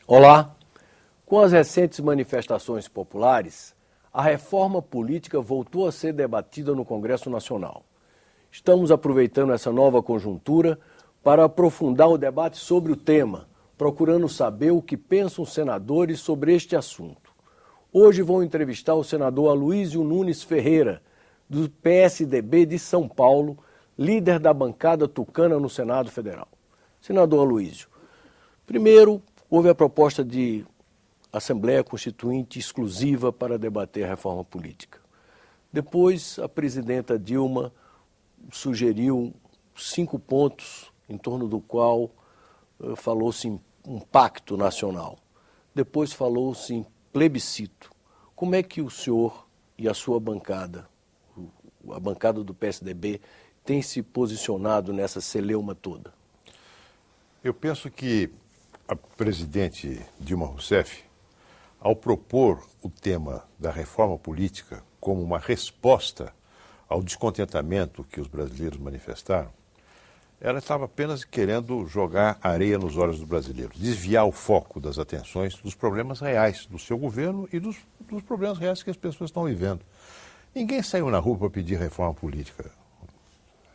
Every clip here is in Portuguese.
Olá! Com as recentes manifestações populares, a reforma política voltou a ser debatida no Congresso Nacional. Estamos aproveitando essa nova conjuntura para aprofundar o debate sobre o tema, procurando saber o que pensam os senadores sobre este assunto. Hoje vou entrevistar o senador Aloysio Nunes Ferreira, do PSDB de São Paulo, líder da bancada tucana no Senado Federal. Senador Aloysio, primeiro houve a proposta de Assembleia Constituinte exclusiva para debater a reforma política. Depois, a presidenta Dilma sugeriu 5 pontos em torno do qual falou-se em um pacto nacional. Depois falou-se em plebiscito. Como é que o senhor e a sua bancada, a bancada do PSDB, tem se posicionado nessa celeuma toda? Eu penso que a presidente Dilma Rousseff, ao propor o tema da reforma política como uma resposta ao descontentamento que os brasileiros manifestaram, ela estava apenas querendo jogar areia nos olhos dos brasileiros, desviar o foco das atenções dos problemas reais do seu governo e dos problemas reais que as pessoas estão vivendo. Ninguém saiu na rua para pedir reforma política.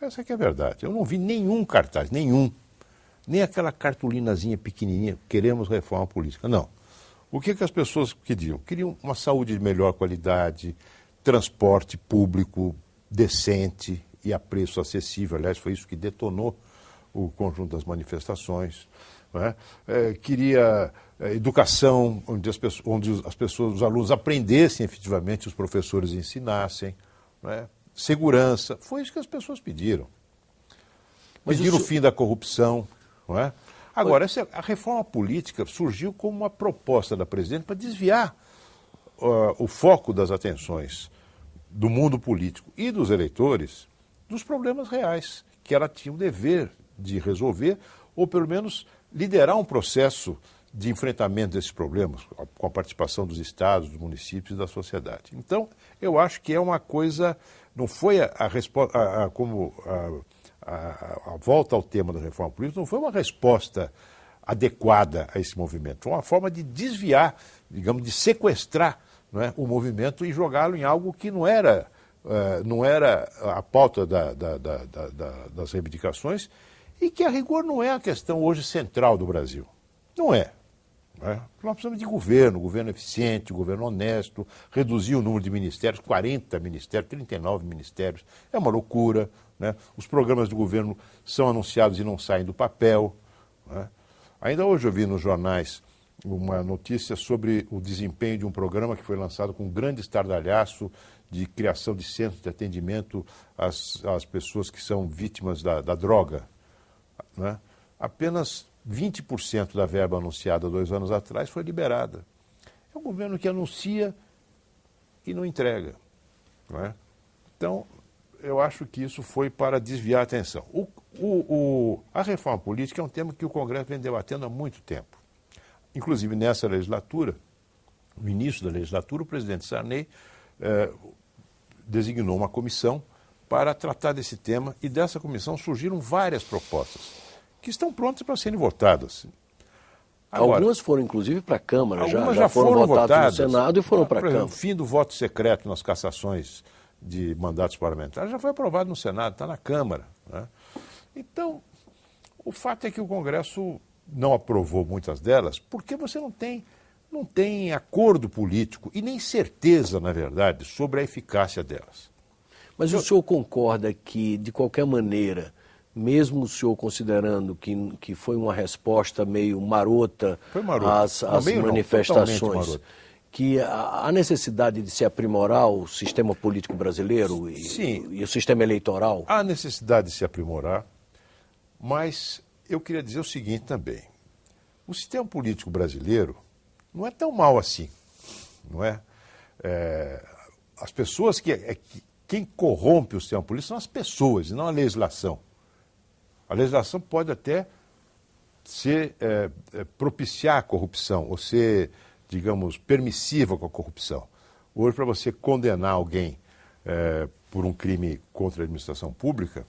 Essa que é a verdade. Eu não vi nenhum cartaz, nem aquela cartolinazinha pequenininha, queremos reforma política. Não. O que as pessoas queriam? Queriam uma saúde de melhor qualidade, transporte público decente e a preço acessível. Aliás, foi isso que detonou o conjunto das manifestações. Não é? Queria educação, onde as pessoas, os alunos aprendessem efetivamente, os professores ensinassem. Não é? Segurança. Foi isso que as pessoas pediram. Pediram o fim da corrupção. Não é? Agora, a reforma política surgiu como uma proposta da presidente para desviar o foco das atenções do mundo político e dos eleitores dos problemas reais, que ela tinha o dever de resolver, ou pelo menos liderar um processo de enfrentamento desses problemas, com a participação dos estados, dos municípios e da sociedade. Então, eu acho que é uma coisa, não foi a resposta, a volta ao tema da reforma política não foi uma resposta adequada a esse movimento. Foi uma forma de desviar, digamos, de sequestrar, não é, o movimento e jogá-lo em algo que não era a pauta das reivindicações e que, a rigor, não é a questão hoje central do Brasil. Não é. Nós precisamos de governo eficiente, governo honesto, reduzir o número de ministérios, 40 ministérios, 39 ministérios, é uma loucura. Né? Os programas do governo são anunciados e não saem do papel. Né? Ainda hoje eu vi nos jornais uma notícia sobre o desempenho de um programa que foi lançado com um grande estardalhaço de criação de centros de atendimento às pessoas que são vítimas da droga. Né? Apenas 20% da verba anunciada 2 anos atrás foi liberada. É um governo que anuncia e não entrega. Não é? Então, eu acho que isso foi para desviar a atenção. A reforma política é um tema que o Congresso vem debatendo há muito tempo. Inclusive, nessa legislatura, no início da legislatura, o presidente Sarney designou uma comissão para tratar desse tema, e dessa comissão surgiram várias propostas que estão prontas para serem votadas. Agora, algumas foram, inclusive, para a Câmara. Algumas já foram votadas no Senado e foram para a Câmara. O fim do voto secreto nas cassações de mandatos parlamentares já foi aprovado no Senado, está na Câmara. Né? Então, o fato é que o Congresso não aprovou muitas delas porque você não tem acordo político e nem certeza, na verdade, sobre a eficácia delas. Mas o senhor concorda que, de qualquer maneira, mesmo o senhor considerando que foi uma resposta meio marota às manifestações, que há necessidade de se aprimorar o sistema político brasileiro e o sistema eleitoral? Há necessidade de se aprimorar, mas eu queria dizer o seguinte também. O sistema político brasileiro não é tão mal assim, não é? As pessoas quem corrompe o sistema político são as pessoas e não a legislação. A legislação pode até propiciar a corrupção, ou ser, digamos, permissiva com a corrupção. Hoje, para você condenar alguém por um crime contra a administração pública,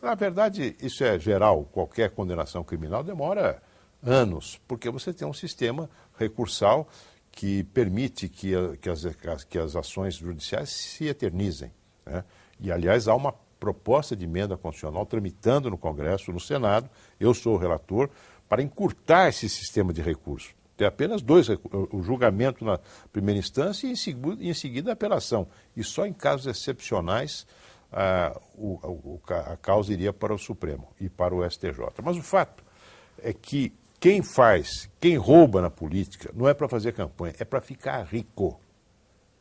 na verdade, isso é geral, qualquer condenação criminal demora anos, porque você tem um sistema recursal que permite que as ações judiciais se eternizem, né? E, aliás, há uma proposta de emenda constitucional tramitando no Congresso, no Senado, eu sou o relator, para encurtar esse sistema de recurso. Tem apenas dois, o julgamento na primeira instância e em seguida a apelação. E só em casos excepcionais a causa iria para o Supremo e para o STJ. Mas o fato é que quem rouba na política não é para fazer campanha, é para ficar rico.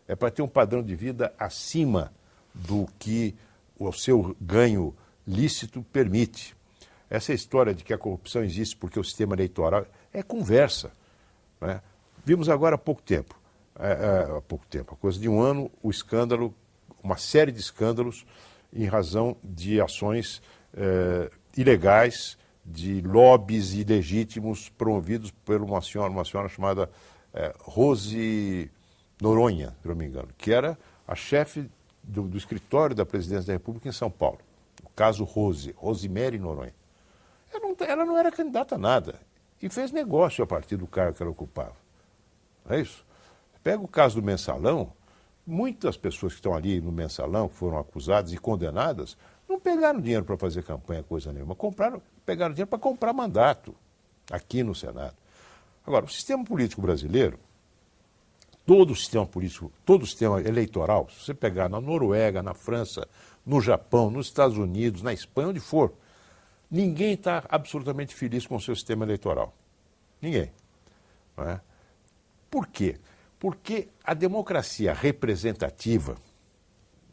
É para ter um padrão de vida acima do que o seu ganho lícito permite. Essa história de que a corrupção existe porque o sistema eleitoral é conversa, né? Vimos agora há pouco tempo, há coisa de um ano, o escândalo, uma série de escândalos em razão de ações ilegais, de lobbies ilegítimos promovidos por uma senhora chamada Rose Noronha, se não me engano, que era a chefe do escritório da Presidência da República em São Paulo. O caso Rosemary Noronha. Ela não era candidata a nada e fez negócio a partir do cargo que ela ocupava. Não é isso? Pega o caso do Mensalão, muitas pessoas que estão ali no Mensalão, que foram acusadas e condenadas, não pegaram dinheiro para fazer campanha, coisa nenhuma, pegaram dinheiro para comprar mandato aqui no Senado. Agora, o sistema político brasileiro, todo o sistema eleitoral, se você pegar na Noruega, na França, no Japão, nos Estados Unidos, na Espanha, onde for, ninguém está absolutamente feliz com o seu sistema eleitoral. Ninguém. Não é? Por quê? Porque a democracia representativa,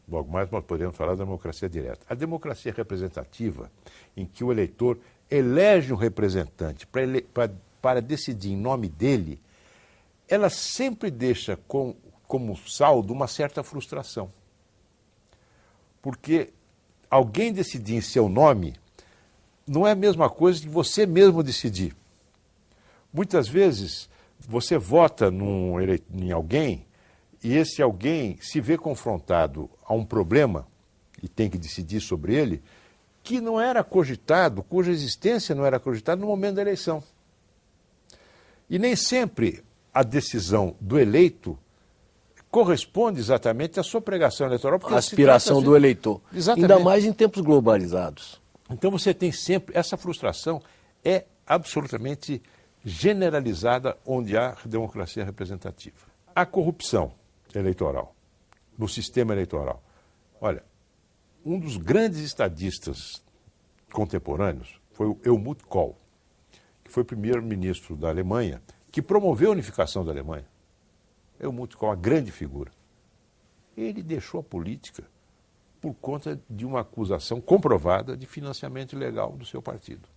logo mais nós podemos falar da democracia direta, a democracia representativa, em que o eleitor elege um representante para decidir em nome dele, ela sempre deixa como saldo uma certa frustração. Porque alguém decidir em seu nome não é a mesma coisa que você mesmo decidir. Muitas vezes você vota em alguém e esse alguém se vê confrontado a um problema e tem que decidir sobre ele que não era cogitado, cuja existência não era cogitada no momento da eleição. E nem sempre a decisão do eleito corresponde exatamente à sua pregação eleitoral. A aspiração do eleitor. Exatamente. Ainda mais em tempos globalizados. Então você tem sempre, essa frustração é absolutamente generalizada onde há democracia representativa. A corrupção eleitoral, no sistema eleitoral. Olha, um dos grandes estadistas contemporâneos foi o Helmut Kohl, que foi primeiro-ministro da Alemanha, que promoveu a unificação da Alemanha. Helmut Kohl, uma grande figura. Ele deixou a política por conta de uma acusação comprovada de financiamento ilegal do seu partido.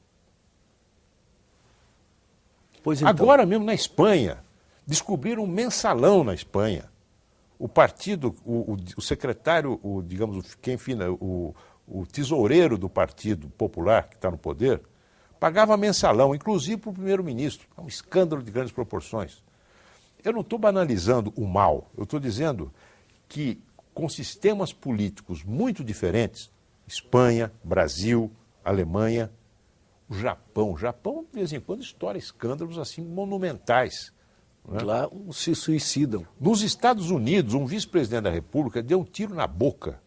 Pois então. Agora mesmo na Espanha, descobriram um mensalão na Espanha. O partido, o secretário, o tesoureiro do Partido Popular, que está no poder, pagava mensalão, inclusive para o primeiro-ministro. É um escândalo de grandes proporções. Eu não estou banalizando o mal, eu estou dizendo que com sistemas políticos muito diferentes, Espanha, Brasil, Alemanha, o Japão, de vez em quando, estoura escândalos assim monumentais. Né? Lá se suicidam. Nos Estados Unidos, um vice-presidente da República deu um tiro na boca,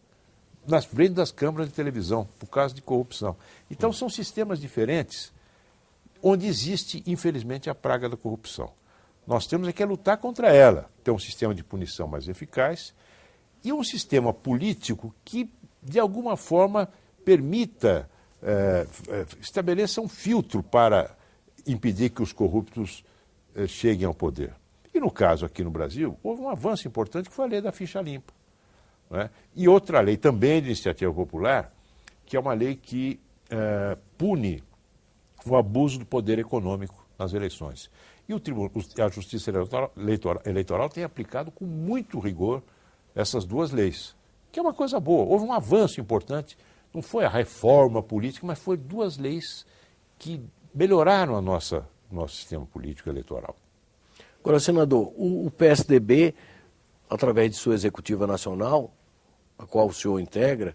nas frentes das câmaras de televisão, por causa de corrupção. Então, são sistemas diferentes, onde existe, infelizmente, a praga da corrupção. Nós temos é que lutar contra ela, ter um sistema de punição mais eficaz e um sistema político que, de alguma forma, permita, estabeleça um filtro para impedir que os corruptos cheguem ao poder. E no caso aqui no Brasil, houve um avanço importante que foi a lei da ficha limpa. Não é? E outra lei também de iniciativa popular, que é uma lei que pune o abuso do poder econômico nas eleições. E a Justiça Eleitoral tem aplicado com muito rigor essas duas leis, que é uma coisa boa. Houve um avanço importante, não foi a reforma política, mas foi duas leis que melhoraram nosso sistema político eleitoral. Agora, senador, o PSDB, através de sua executiva nacional, a qual o senhor integra,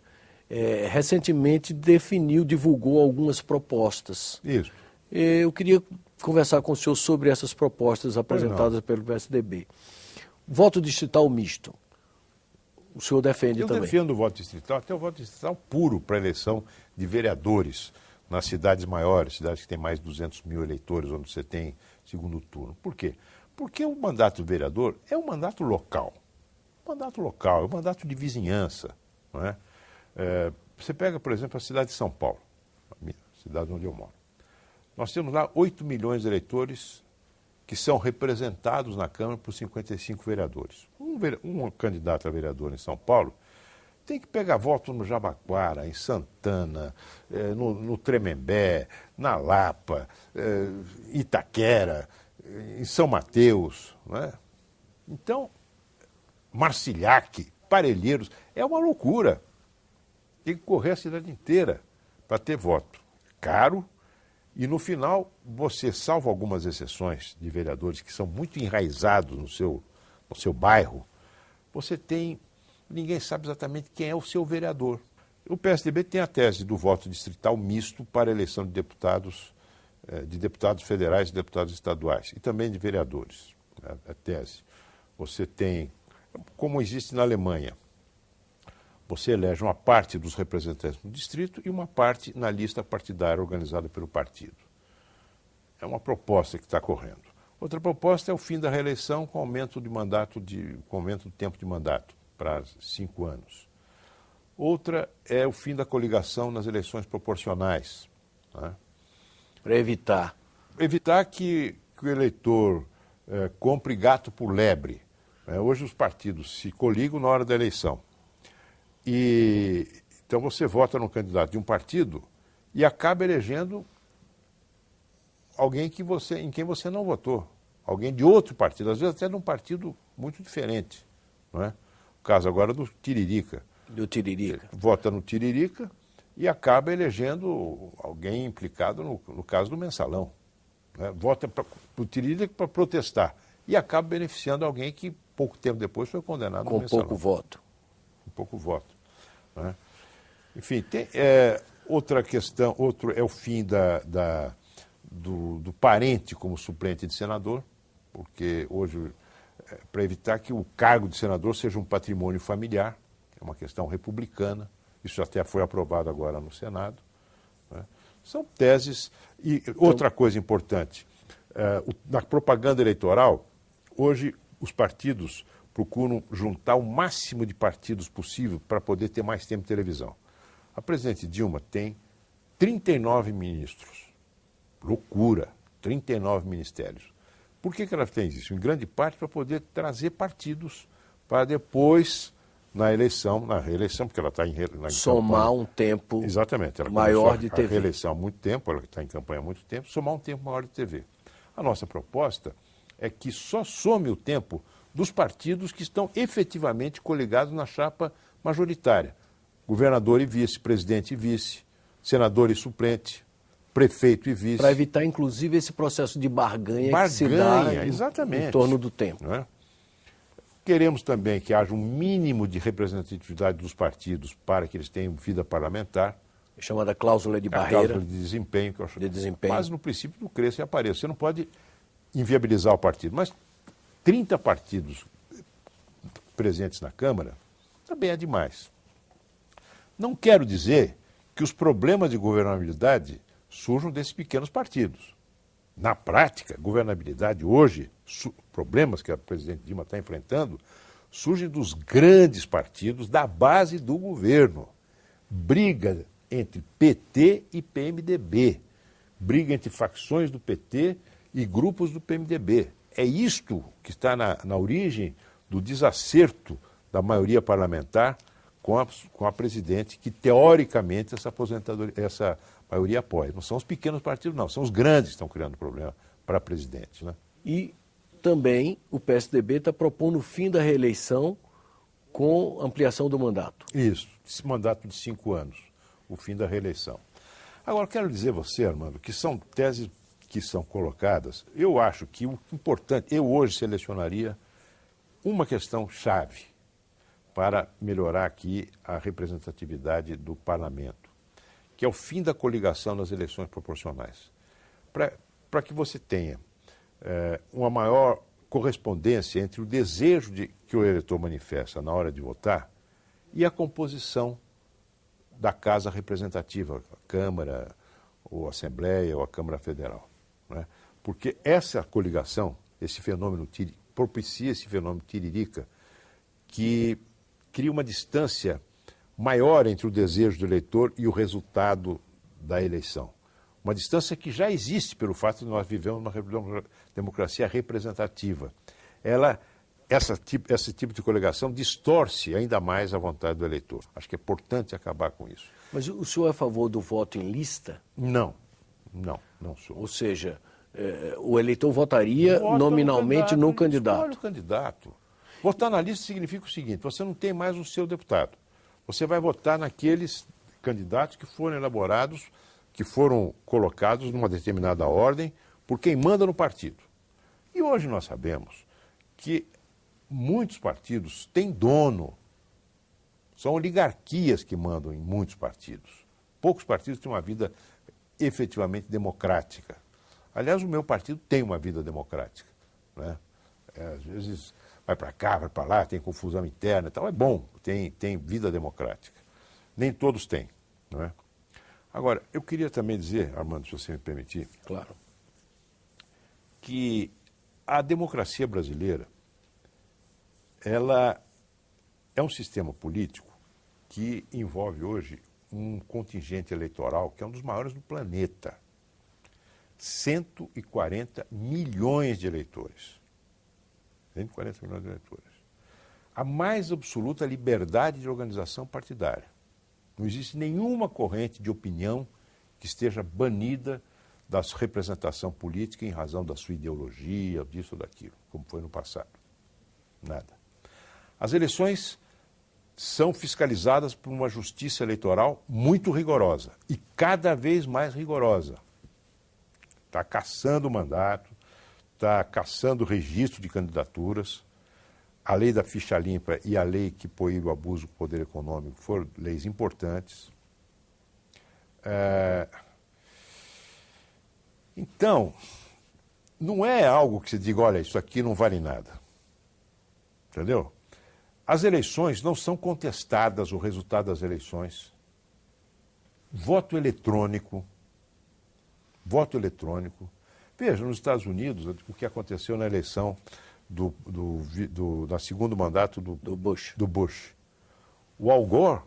recentemente divulgou algumas propostas. Isso. Eu queria conversar com o senhor sobre essas propostas apresentadas pelo PSDB. Voto distrital misto. O senhor defende também? Eu defendo o voto distrital, até o voto distrital puro para a eleição de vereadores nas cidades maiores, cidades que têm mais de 200 mil eleitores, onde você tem segundo turno. Por quê? Porque o mandato do vereador é um mandato local. É um mandato de vizinhança. Não é? Você pega, por exemplo, a cidade de São Paulo, a cidade onde eu moro. Nós temos lá 8 milhões de eleitores que são representados na Câmara por 55 vereadores. Um candidato a vereador em São Paulo tem que pegar voto no Jabaquara, em Santana, no Tremembé, na Lapa, Itaquera, em São Mateus. Não é? Então, Marcilhaque, Parelheiros, é uma loucura. Tem que correr a cidade inteira para ter voto. Caro. E no final, você, salvo algumas exceções de vereadores que são muito enraizados no seu bairro, você tem, ninguém sabe exatamente quem é o seu vereador. O PSDB tem a tese do voto distrital misto para a eleição de deputados federais e deputados estaduais, e também de vereadores. A tese. Você tem, como existe na Alemanha, você elege uma parte dos representantes no distrito e uma parte na lista partidária organizada pelo partido. É uma proposta que está correndo. Outra proposta é o fim da reeleição com aumento do tempo de mandato para 5 anos. Outra é o fim da coligação nas eleições proporcionais. Né? Para evitar. Evitar que o eleitor compre gato por lebre. Hoje os partidos se coligam na hora da eleição. Então você vota no candidato de um partido e acaba elegendo alguém em quem você não votou. Alguém de outro partido, às vezes até de um partido muito diferente. Não é? O caso agora do Tiririca. Do Tiririca. Vota no Tiririca e acaba elegendo alguém implicado no caso do Mensalão. Né? Vota para o Tiririca para protestar e acaba beneficiando alguém que pouco tempo depois foi condenado no Mensalão. Com pouco voto. Com pouco voto. Né? Enfim, tem outra questão, outro é o fim do parente como suplente de senador, porque hoje, para evitar que o cargo de senador seja um patrimônio familiar, é uma questão republicana, isso até foi aprovado agora no Senado. Né? São teses. E outra coisa importante, na propaganda eleitoral, hoje os partidos procuram juntar o máximo de partidos possível para poder ter mais tempo de televisão. A presidente Dilma tem 39 ministros. Loucura, 39 ministérios. Por que ela tem isso? Em grande parte para poder trazer partidos para depois, na reeleição, porque ela está na somar campanha. Um tempo Exatamente, ela maior de TV. A reeleição há muito tempo, ela está em campanha há muito tempo, somar um tempo maior de TV. A nossa proposta é que só some o tempo dos partidos que estão efetivamente coligados na chapa majoritária. Governador e vice, presidente e vice, senador e suplente, prefeito e vice. Para evitar, inclusive, esse processo de barganha que se dá exatamente, em torno do tempo. Não é? Queremos também que haja um mínimo de representatividade dos partidos para que eles tenham vida parlamentar. Chamada cláusula de barreira. Cláusula de desempenho, que eu acho quase no princípio do cresça e apareça. Você não pode inviabilizar o partido, mas 30 partidos presentes na Câmara também é demais. Não quero dizer que os problemas de governabilidade surjam desses pequenos partidos. Na prática, governabilidade hoje, problemas que a presidente Dilma está enfrentando, surgem dos grandes partidos da base do governo. Briga entre PT e PMDB. Briga entre facções do PT e grupos do PMDB. É isto que está na origem do desacerto da maioria parlamentar com a presidente, que teoricamente essa maioria apoia. Não são os pequenos partidos, não, são os grandes que estão criando problema para a presidente. Né? E também o PSDB está propondo o fim da reeleição com ampliação do mandato. Isso, esse mandato de 5 anos, o fim da reeleição. Agora, quero dizer a você, Armando, que são teses que são colocadas. Eu acho que o importante, eu hoje selecionaria uma questão chave para melhorar aqui a representatividade do parlamento, que é o fim da coligação nas eleições proporcionais. para que você tenha uma maior correspondência entre o desejo que o eleitor manifesta na hora de votar e a composição da casa representativa, a Câmara, ou a Assembleia, ou a Câmara Federal. Né? Porque essa coligação, esse fenômeno, propicia esse fenômeno tiririca, que cria uma distância maior entre o desejo do eleitor e o resultado da eleição. Uma distância que já existe pelo fato de nós vivemos uma democracia representativa. Esse tipo de coligação distorce ainda mais a vontade do eleitor. Acho que é importante acabar com isso. Mas o senhor é a favor do voto em lista? Não sou. Ou seja, o eleitor votaria nominalmente no candidato. Escolhe o candidato. Votar na lista significa o seguinte: você não tem mais o seu deputado. Você vai votar naqueles candidatos que foram elaborados, que foram colocados numa determinada ordem por quem manda no partido. E hoje nós sabemos que muitos partidos têm dono. São oligarquias que mandam em muitos partidos. Poucos partidos têm uma vida efetivamente democrática. Aliás, o meu partido tem uma vida democrática. Né? Às vezes vai para cá, vai para lá, tem confusão interna e tal. É bom, tem vida democrática. Nem todos têm. Não é? Agora, eu queria também dizer, Armando, se você me permitir, claro, que a democracia brasileira, ela é um sistema político que envolve hoje um contingente eleitoral que é um dos maiores do planeta. 140 milhões de eleitores. 140 milhões de eleitores. A mais absoluta liberdade de organização partidária. Não existe nenhuma corrente de opinião que esteja banida da sua representação política em razão da sua ideologia, disso ou daquilo, como foi no passado. Nada. As eleições são fiscalizadas por uma justiça eleitoral muito rigorosa e cada vez mais rigorosa. Está caçando o mandato, está caçando o registro de candidaturas. A lei da ficha limpa e a lei que proíbe o abuso do poder econômico foram leis importantes. Então, não é algo que você diga, olha, isso aqui não vale nada. Entendeu? As eleições não são contestadas, o resultado das eleições. Voto eletrônico. Veja, nos Estados Unidos, o que aconteceu na eleição da segundo mandato do Bush. O Al Gore,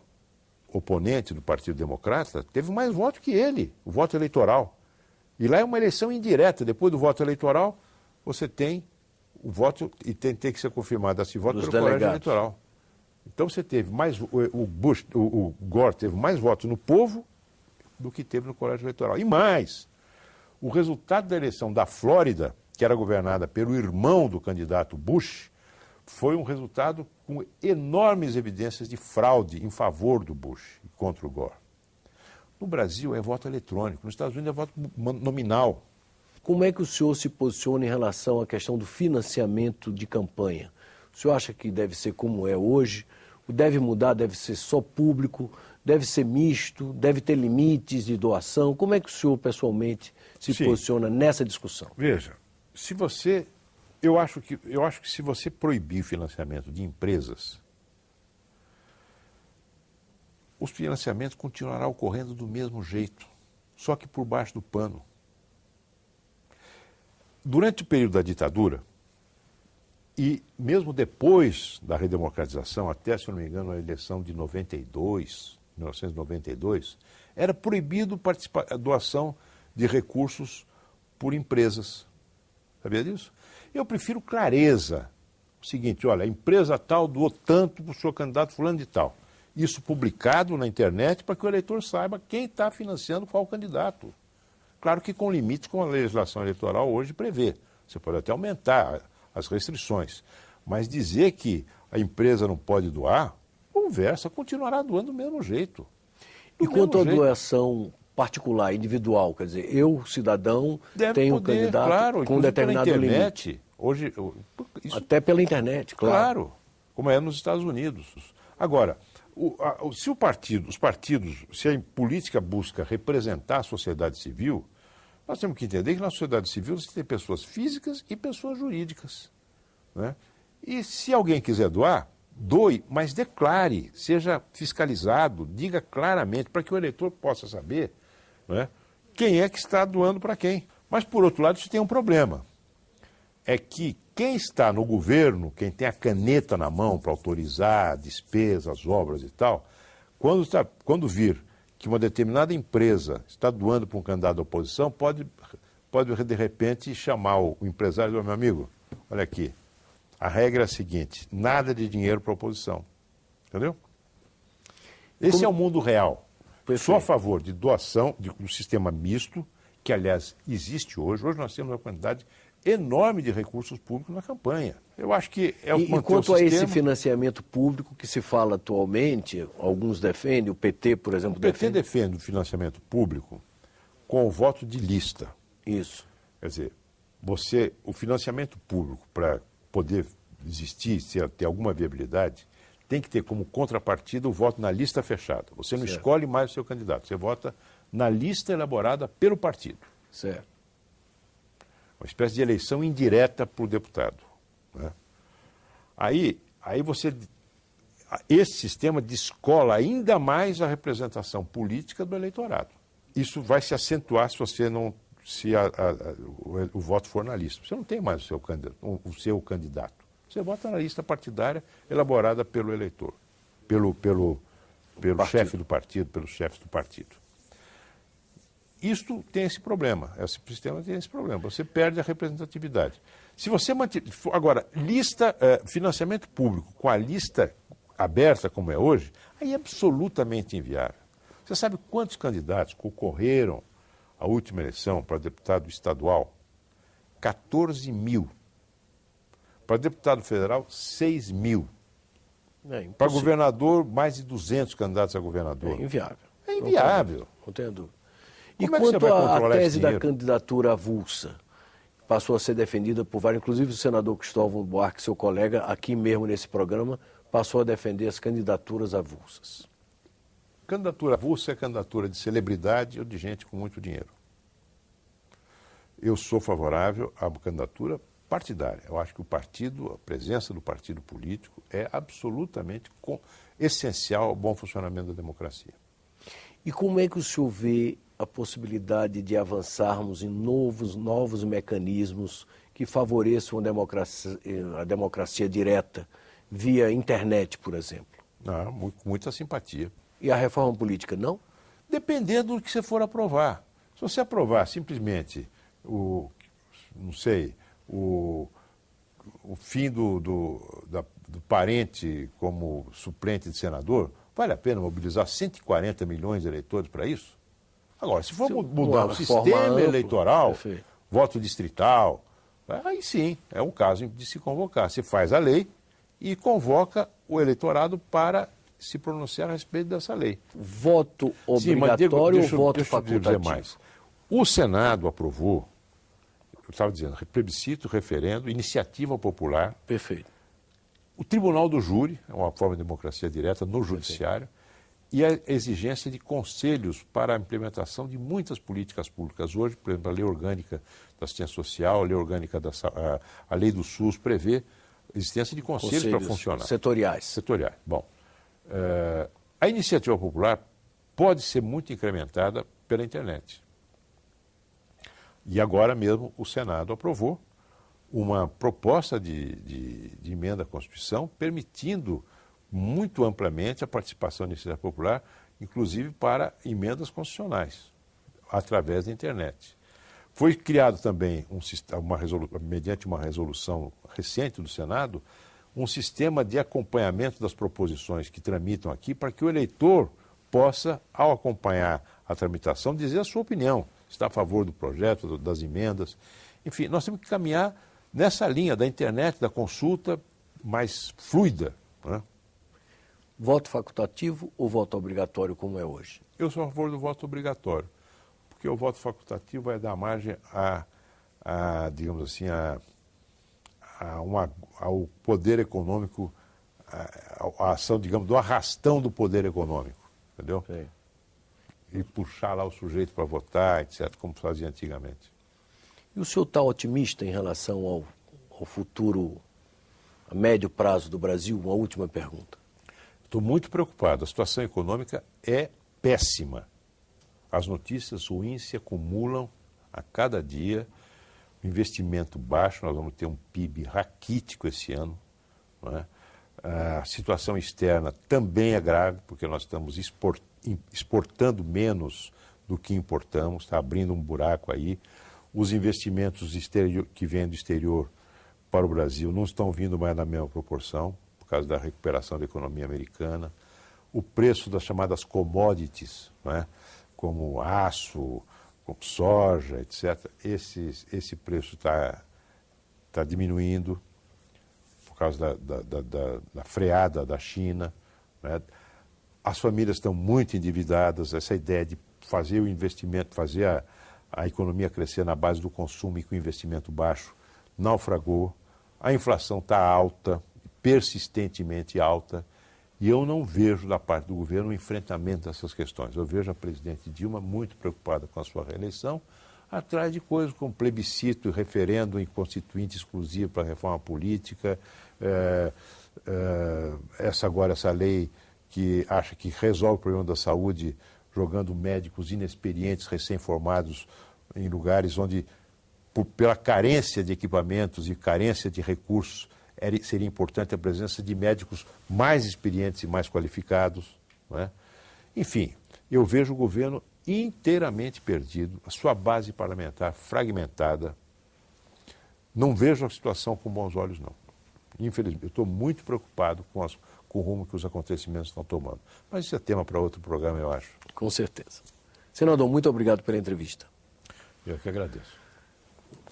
oponente do Partido Democrata, teve mais voto que ele, o voto eleitoral. E lá é uma eleição indireta. Depois do voto eleitoral, você tem o voto, e tem que ser confirmado esse voto pelo colégio eleitoral. Então você teve mais, o Gore teve mais votos no povo do que teve no colégio eleitoral. E mais, o resultado da eleição da Flórida, que era governada pelo irmão do candidato Bush, foi um resultado com enormes evidências de fraude em favor do Bush e contra o Gore. No Brasil é voto eletrônico, nos Estados Unidos é voto nominal. Como é que o senhor se posiciona em relação à questão do financiamento de campanha? O senhor acha que deve ser como é hoje? Deve mudar, deve ser só público, deve ser misto, deve ter limites de doação? Como é que o senhor pessoalmente se posiciona nessa discussão? Veja, eu acho que se você proibir o financiamento de empresas, os financiamentos continuarão ocorrendo do mesmo jeito, só que por baixo do pano. Durante o período da ditadura, e mesmo depois da redemocratização, até, se eu não me engano, a eleição de 1992, era proibido a doação de recursos por empresas. Sabia disso? Eu prefiro clareza. O seguinte, olha, a empresa tal doou tanto para o seu candidato fulano de tal. Isso publicado na internet para que o eleitor saiba quem está financiando qual candidato. Claro que com limites, como a legislação eleitoral hoje prevê. Você pode até aumentar as restrições. Mas dizer que a empresa não pode doar, conversa, continuará doando do mesmo jeito. E quanto à doação particular, individual, quer dizer, eu, cidadão, tenho um candidato, claro, com determinado limite. Hoje, até pela internet, claro. Claro, como é nos Estados Unidos. Agora, se a política busca representar a sociedade civil, Nós temos que entender que na sociedade civil você tem pessoas físicas e pessoas jurídicas. Né? E se alguém quiser doar, doe, mas declare, seja fiscalizado, diga claramente, para que o eleitor possa saber, né, quem é que está doando para quem. Mas, por outro lado, isso tem um problema. É que quem está no governo, quem tem a caneta na mão para autorizar despesas, obras e tal, quando vir que uma determinada empresa está doando para um candidato da oposição, pode de repente chamar o empresário e dizer, meu amigo, olha aqui, a regra é a seguinte, nada de dinheiro para a oposição. Entendeu? Esse é o mundo real. Perfeito. Sou a favor de doação do sistema misto, que aliás existe hoje. Hoje nós temos uma quantidade enorme de recursos públicos na campanha. Eu acho que é o E quanto a esse financiamento público que se fala atualmente, alguns defendem, o PT, por exemplo, o PT defende o financiamento público com o voto de lista. Isso. Quer dizer, o financiamento público, para poder existir, ter alguma viabilidade, tem que ter como contrapartida o voto na lista fechada. Você não escolhe mais o seu candidato, você vota na lista elaborada pelo partido. Certo. Uma espécie de eleição indireta para o deputado. Né? Esse sistema descola ainda mais a representação política do eleitorado. Isso vai se acentuar se o voto for na lista. Você não tem mais o seu candidato. Você vota na lista partidária elaborada pelo eleitor, pelo chefe do partido, pelos chefes do partido. Isto tem esse problema, esse sistema tem esse problema, você perde a representatividade. Se você mantiver. Agora, financiamento público com a lista aberta como é hoje, aí é absolutamente inviável. Você sabe quantos candidatos concorreram à última eleição para deputado estadual? 14 mil. Para deputado federal, 6 mil. Para governador, mais de 200 candidatos a governador. É inviável. É inviável. Não tenho dúvida. E quanto à tese da candidatura avulsa, passou a ser defendida por vários, inclusive o senador Cristóvão Buarque, seu colega, aqui mesmo nesse programa, passou a defender as candidaturas avulsas. Candidatura avulsa é candidatura de celebridade ou de gente com muito dinheiro. Eu sou favorável à candidatura partidária. Eu acho que o partido, a presença do partido político é absolutamente essencial ao bom funcionamento da democracia. E como é que o senhor vê a possibilidade de avançarmos em novos mecanismos que favoreçam a democracia direta, via internet, por exemplo? Muita simpatia. E a reforma política, não? Dependendo do que você for aprovar. Se você aprovar simplesmente o fim do parente como suplente de senador, vale a pena mobilizar 140 milhões de eleitores para isso? Agora, se for mudar o sistema eleitoral, perfeito, voto distrital, aí sim, é um caso de se convocar. Você faz a lei e convoca o eleitorado para se pronunciar a respeito dessa lei. Voto obrigatório ou voto facultativo? Dizer mais. O Senado aprovou, eu estava dizendo, plebiscito, referendo, iniciativa popular. Perfeito. O Tribunal do Júri, é uma forma de democracia direta no Judiciário, e a exigência de conselhos para a implementação de muitas políticas públicas. Hoje, por exemplo, a Lei Orgânica da Assistência Social, a Lei Orgânica a Lei do SUS prevê a existência de conselhos para funcionar. Setoriais. Bom, a iniciativa popular pode ser muito incrementada pela internet. E agora mesmo o Senado aprovou uma proposta de emenda à Constituição permitindo muito amplamente a participação da iniciativa popular, inclusive para emendas constitucionais, através da internet. Foi criado também, mediante uma resolução recente do Senado, um sistema de acompanhamento das proposições que tramitam aqui, para que o eleitor possa, ao acompanhar a tramitação, dizer a sua opinião, se está a favor do projeto, das emendas. Enfim, nós temos que caminhar nessa linha da internet, da consulta mais fluida, né? Voto facultativo ou voto obrigatório, como é hoje? Eu sou a favor do voto obrigatório, porque o voto facultativo vai dar margem digamos assim, ao poder econômico, a ação, digamos, do arrastão do poder econômico, entendeu? Sim. e puxar lá o sujeito para votar, etc., como fazia antigamente. E o senhor está otimista em relação ao futuro a médio prazo do Brasil? Uma última pergunta. Estou muito preocupado. A situação econômica é péssima. As notícias ruins se acumulam a cada dia. O investimento baixo, nós vamos ter um PIB raquítico esse ano. Não é? A situação externa também é grave, porque nós estamos exportando menos do que importamos, está abrindo um buraco aí. Os investimentos que vêm do exterior para o Brasil não estão vindo mais na mesma proporção, por causa da recuperação da economia americana. O preço das chamadas commodities, não é? Como aço, como soja, etc., esse preço está diminuindo por causa da freada da China. Né? As famílias estão muito endividadas, essa ideia de fazer o investimento, fazer a economia crescer na base do consumo e com investimento baixo, naufragou. A inflação está alta, persistentemente alta, e eu não vejo da parte do governo um enfrentamento dessas questões. Eu vejo a presidente Dilma muito preocupada com a sua reeleição, atrás de coisas como plebiscito e referendo em constituinte exclusivo para a reforma política, essa lei que acha que resolve o problema da saúde jogando médicos inexperientes, recém-formados, em lugares onde, pela carência de equipamentos e carência de recursos, seria importante a presença de médicos mais experientes e mais qualificados. Não é? Enfim, eu vejo o governo inteiramente perdido, a sua base parlamentar fragmentada. Não vejo a situação com bons olhos, não. Infelizmente, eu estou muito preocupado com o rumo que os acontecimentos estão tomando. Mas isso é tema para outro programa, eu acho. Com certeza. Senador, muito obrigado pela entrevista. Eu que agradeço.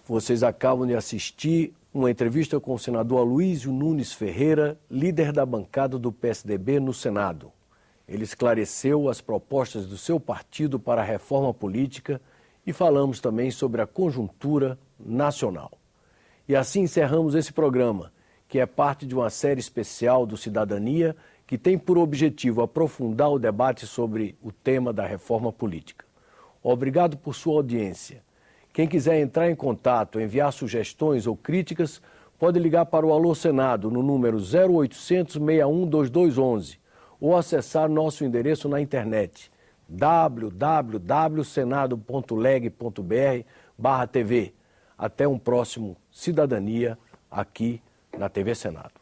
Vocês acabam de assistir uma entrevista com o senador Aloysio Nunes Ferreira, líder da bancada do PSDB no Senado. Ele esclareceu as propostas do seu partido para a reforma política e falamos também sobre a conjuntura nacional. E assim encerramos esse programa, que é parte de uma série especial do Cidadania, que tem por objetivo aprofundar o debate sobre o tema da reforma política. Obrigado por sua audiência. Quem quiser entrar em contato, enviar sugestões ou críticas, pode ligar para o Alô Senado no número 0800 61 2211 ou acessar nosso endereço na internet www.senado.leg.br/TV. Até um próximo Cidadania aqui na TV Senado.